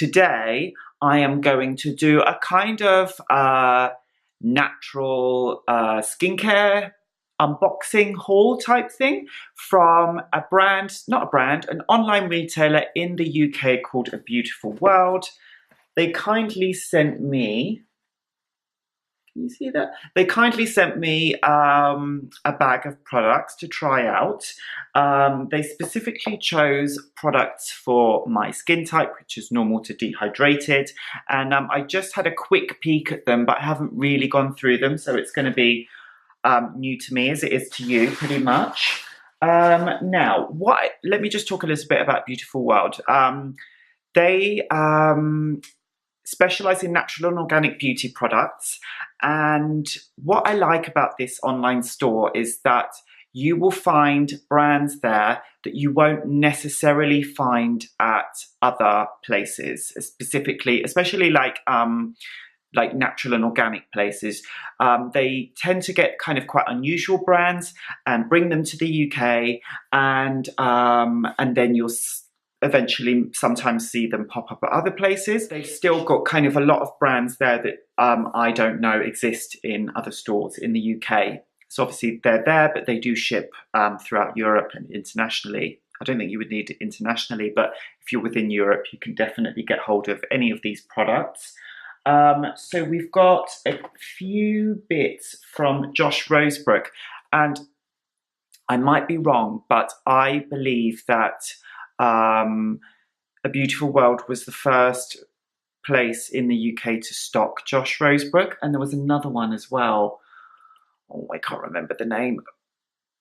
today I am going to do a kind of natural skincare unboxing haul type thing from a brand, not a brand, an online retailer in the UK called A Beautiful World. They kindly sent me, can you see that? They kindly sent me a bag of products to try out. They specifically chose products for my skin type, which is normal to dehydrated. And I just had a quick peek at them, but I haven't really gone through them. So it's going to be new to me as it is to you, pretty much. Now, let me just talk a little bit about Beautiful World. They specialize in natural and organic beauty products. And what I like about this online store is that you will find brands there that you won't necessarily find at other places, specifically, especially like natural and organic places. They tend to get kind of quite unusual brands and bring them to the UK, and then you'll eventually sometimes see them pop up at other places. They've still got kind of a lot of brands there that I don't know exist in other stores in the UK. So obviously they're there, but they do ship throughout Europe and internationally. I don't think you would need it internationally, but if you're within Europe, you can definitely get hold of any of these products. So we've got a few bits from Josh Rosebrook, and I might be wrong, but I believe that A Beautiful World was the first place in the UK to stock Josh Rosebrook, and there was another one as well. Oh, I can't remember the name.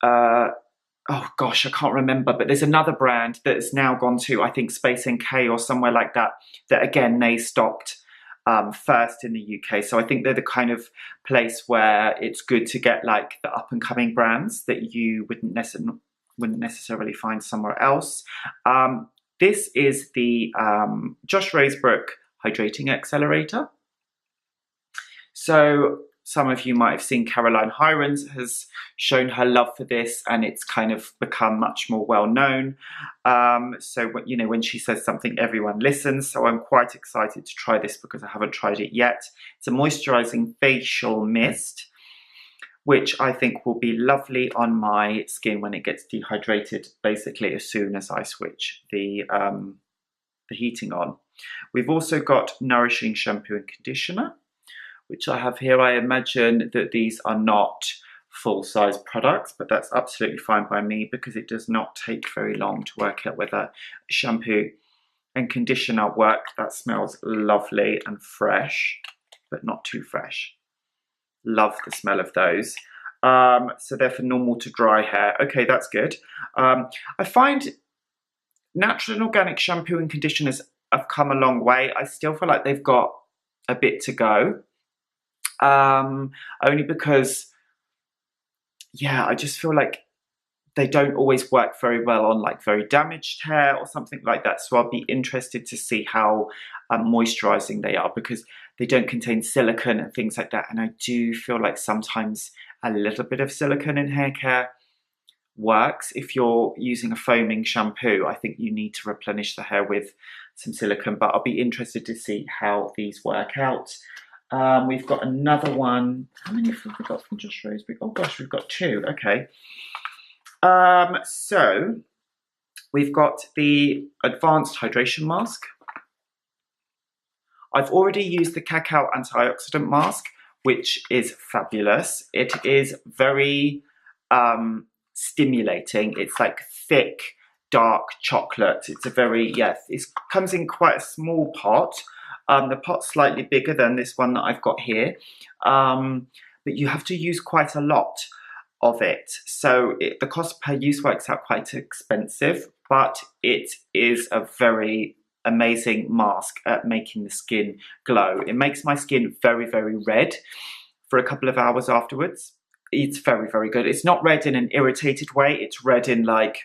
Oh gosh, I can't remember, but there's another brand that has now gone to, I think, Space NK or somewhere like that, that again, they stocked first in the UK. So I think they're the kind of place where it's good to get like the up and coming brands that you wouldn't necessarily find somewhere else. This is the Josh Rosebrook Hydrating Accelerator. So some of you might have seen Caroline Hirons has shown her love for this, and it's kind of become much more well known. So you know, when she says something, everyone listens. So I'm quite excited to try this because I haven't tried it yet. It's a moisturizing facial mist, which I think will be lovely on my skin when it gets dehydrated, basically as soon as I switch the heating on. We've also got Nourishing Shampoo and Conditioner, which I have here. I imagine that these are not full-size products, but that's absolutely fine by me because it does not take very long to work out whether shampoo and conditioner work. That smells lovely and fresh, but not too fresh. Love the smell of those. So they're for normal to dry hair. Okay, that's good. I find natural and organic shampoo and conditioners have come a long way. I still feel like they've got a bit to go. Only because, yeah, I just feel like they don't always work very well on like very damaged hair or something like that. So I'll be interested to see how moisturizing they are, because they don't contain silicone and things like that. And I do feel like sometimes a little bit of silicone in hair care works. If you're using a foaming shampoo, I think you need to replenish the hair with some silicone, but I'll be interested to see how these work out. We've got another one. How many have we got from Josh Rosebrook? Oh gosh, we've got two. Okay. So we've got the Advanced Hydration Mask. I've already used the Cacao Antioxidant Mask, which is fabulous. It is very stimulating. It's like thick, dark chocolate. It's a very, yes, it comes in quite a small pot. The pot's slightly bigger than this one that I've got here, but you have to use quite a lot of it. So the cost per use works out quite expensive, but it is a very amazing mask at making the skin glow. It makes my skin very, very red for a couple of hours afterwards. It's very, very good. It's not red in an irritated way. It's red in like,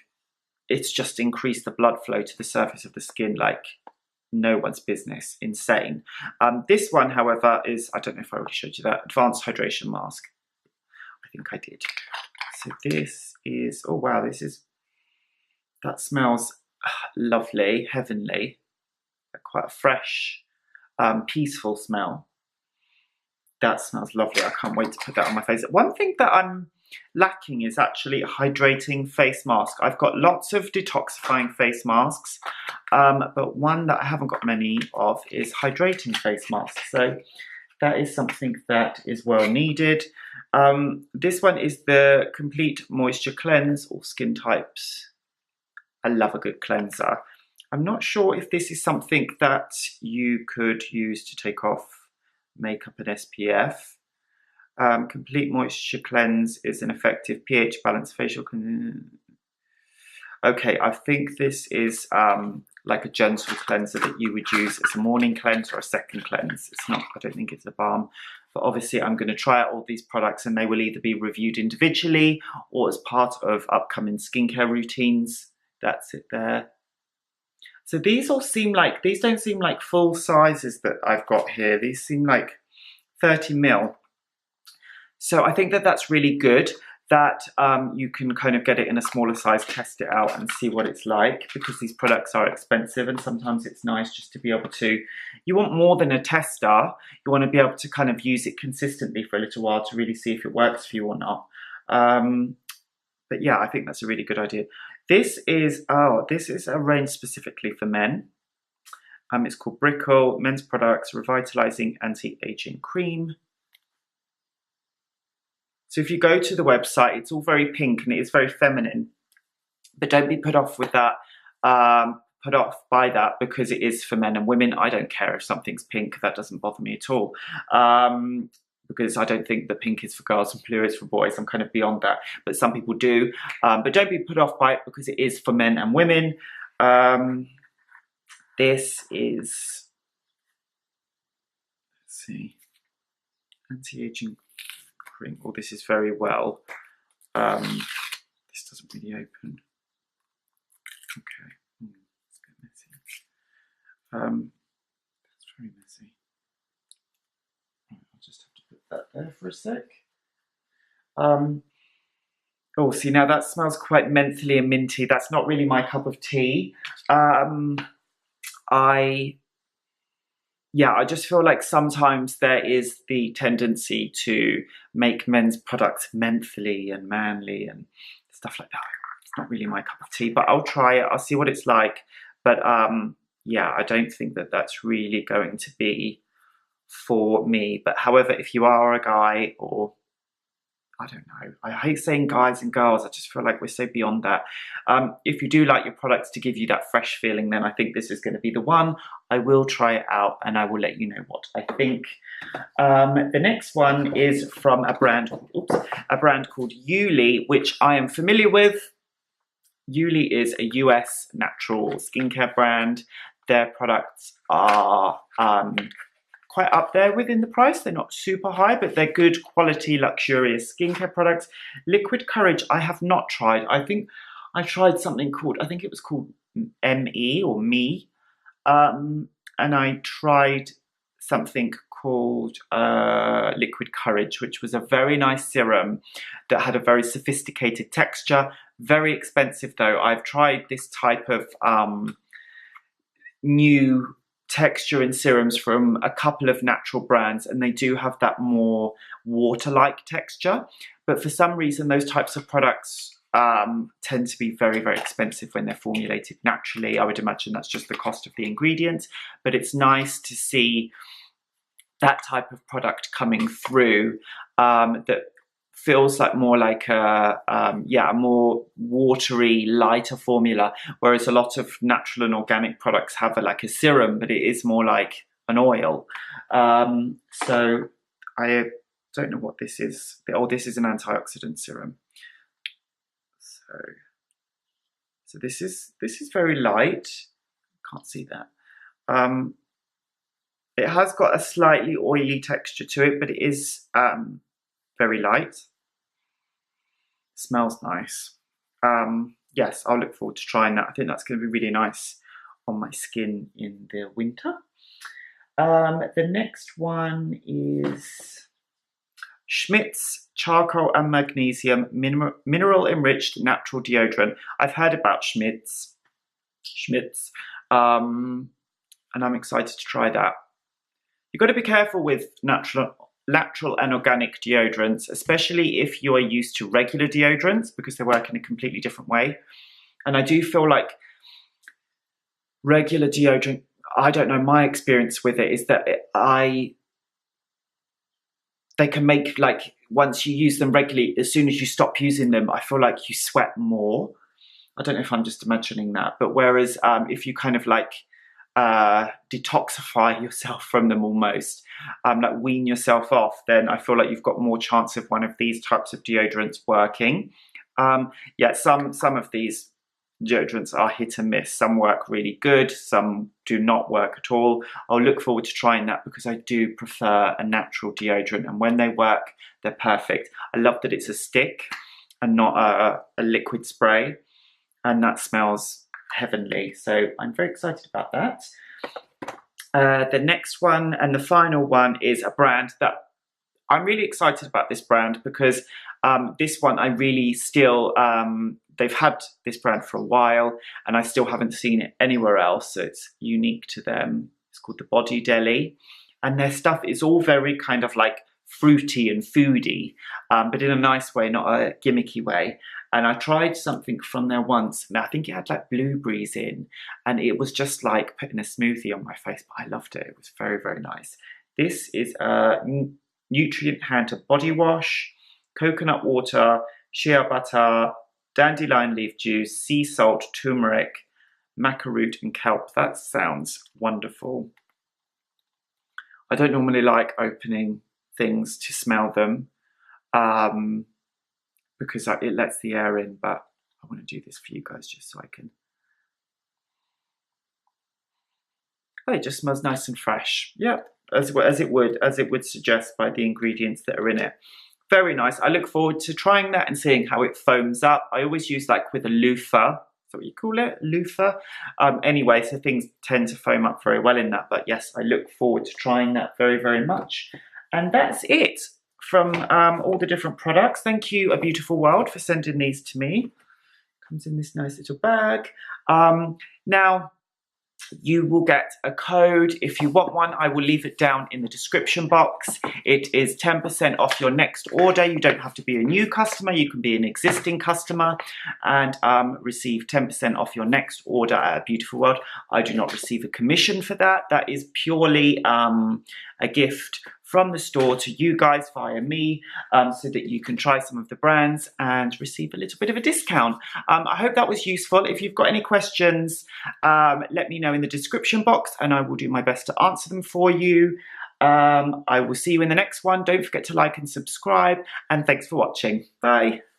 it's just increased the blood flow to the surface of the skin like no one's business. Insane. This one, however, is, I don't know if I already showed you that, Advanced Hydration Mask. I think I did. So this is, oh wow, that smells lovely, heavenly. quite a fresh, peaceful smell. That smells lovely. I can't wait to put that on my face. One thing that I'm lacking is actually a hydrating face mask. I've got lots of detoxifying face masks, but one that I haven't got many of is hydrating face masks. So that is something that is well needed. This one is the Complete Moisture Cleanse, all skin types. I love a good cleanser. I'm not sure if this is something that you could use to take off makeup and SPF. Complete Moisture Cleanse is an effective pH balanced facial Okay, I think this is like a gentle cleanser that you would use as a morning cleanse or a second cleanse. It's not, I don't think it's a balm, but obviously I'm going to try out all these products and they will either be reviewed individually or as part of upcoming skincare routines. That's it there. So these all seem like, these don't seem like full sizes that I've got here. These seem like 30 ml. So I think that that's really good that you can kind of get it in a smaller size, test it out and see what it's like, because these products are expensive and sometimes it's nice just to be able to, you want more than a tester, you want to be able to kind of use it consistently for a little while to really see if it works for you or not. But yeah, I think that's a really good idea. This is a range specifically for men. It's called Brickle Men's Products Revitalizing Anti-Aging Cream. So if you go to the website, it's all very pink and it is very feminine, but don't be put off with that, put off by that because it is for men and women. I don't care if something's pink, that doesn't bother me at all. Because I don't think that pink is for girls and blue is for boys. I'm kind of beyond that, but some people do. But don't be put off by it because it is for men and women. This is, let's see, anti-aging cream. Oh, this is very well. This doesn't really open. Okay, it's a bit messy. That's very messy. I'll just have to put that there for a sec. Oh, see, now that smells quite mentally and minty. That's not really my cup of tea. I just feel like sometimes there is the tendency to make men's products mentally and manly and stuff like that. It's not really my cup of tea, but I'll try it. I'll see what it's like. But yeah, I don't think that that's really going to be for me. But however, if you are a guy or I don't know. I hate saying guys and girls. I just feel like we're so beyond that. If you do like your products to give you that fresh feeling, then I think this is going to be the one. I will try it out and I will let you know what I think. The next one is from a brand called Yuli, which I am familiar with. Yuli is a US natural skincare brand. Their products are quite up there within the price. They're not super high, but they're good quality, luxurious skincare products. Liquid Courage, I have not tried. I think I tried something called, I think it was called ME or Me. And I tried something called Liquid Courage, which was a very nice serum that had a very sophisticated texture. Very expensive though. I've tried this type of new texture in serums from a couple of natural brands and they do have that more water-like texture, but for some reason those types of products tend to be very, very expensive when they're formulated naturally. I would imagine that's just the cost of the ingredients, but it's nice to see that type of product coming through that feels like more like a more watery, lighter formula, whereas a lot of natural and organic products have like a serum, but it is more like an oil. So I don't know what this is. Oh, this is an antioxidant serum. So this is very light. Can't see that. It has got a slightly oily texture to it, but it is very light. Smells nice. Yes, I'll look forward to trying that. I think that's going to be really nice on my skin in the winter. The next one is Schmidt's Charcoal and Magnesium Mineral Enriched Natural Deodorant. I've heard about Schmidt's. and I'm excited to try that. You've got to be careful with natural and organic deodorants, especially if you are used to regular deodorants, because they work in a completely different way. And I do feel like regular deodorant, I don't know, my experience with it is that they can make, like, once you use them regularly, as soon as you stop using them, I feel like you sweat more. I don't know if I'm just imagining that, but whereas if you kind of like detoxify yourself from them almost, like wean yourself off, then I feel like you've got more chance of one of these types of deodorants working. Yeah, some of these deodorants are hit and miss. Some work really good, some do not work at all. I'll look forward to trying that because I do prefer a natural deodorant, and when they work, they're perfect. I love that it's a stick and not a liquid spray, and that smells heavenly. So I'm very excited about that. The next one and the final one is a brand that I'm really excited about. This brand because this one I really still, they've had this brand for a while and I still haven't seen it anywhere else, so it's unique to them. It's called the Body Deli, and their stuff is all very kind of like fruity and foody, but in a nice way, not a gimmicky way. And I tried something from there once, and I think it had like blueberries in, and it was just like putting a smoothie on my face, but I loved it. It was very, very nice. This is a Nutrient Hunter body wash, coconut water, shea butter, dandelion leaf juice, sea salt, turmeric, maca root and kelp. That sounds wonderful. I don't normally like opening things to smell them because it lets the air in, but I want to do this for you guys just so I can. Oh, it just smells nice and fresh. Yep, as it would suggest by the ingredients that are in it. Very nice. I look forward to trying that and seeing how it foams up. I always use like with a loofah. Is that what you call it? Loofah? Anyway, so things tend to foam up very well in that. But yes, I look forward to trying that very, very much. And that's it from all the different products. Thank you, A Beautiful World, for sending these to me. Comes in this nice little bag. Now, you will get a code if you want one. I will leave it down in the description box. It is 10% off your next order. You don't have to be a new customer. You can be an existing customer and receive 10% off your next order at A Beautiful World. I do not receive a commission for that. That is purely a gift from the store to you guys via me, so that you can try some of the brands and receive a little bit of a discount. I hope that was useful. If you've got any questions, let me know in the description box and I will do my best to answer them for you. I will see you in the next one. Don't forget to like and subscribe, and thanks for watching. Bye.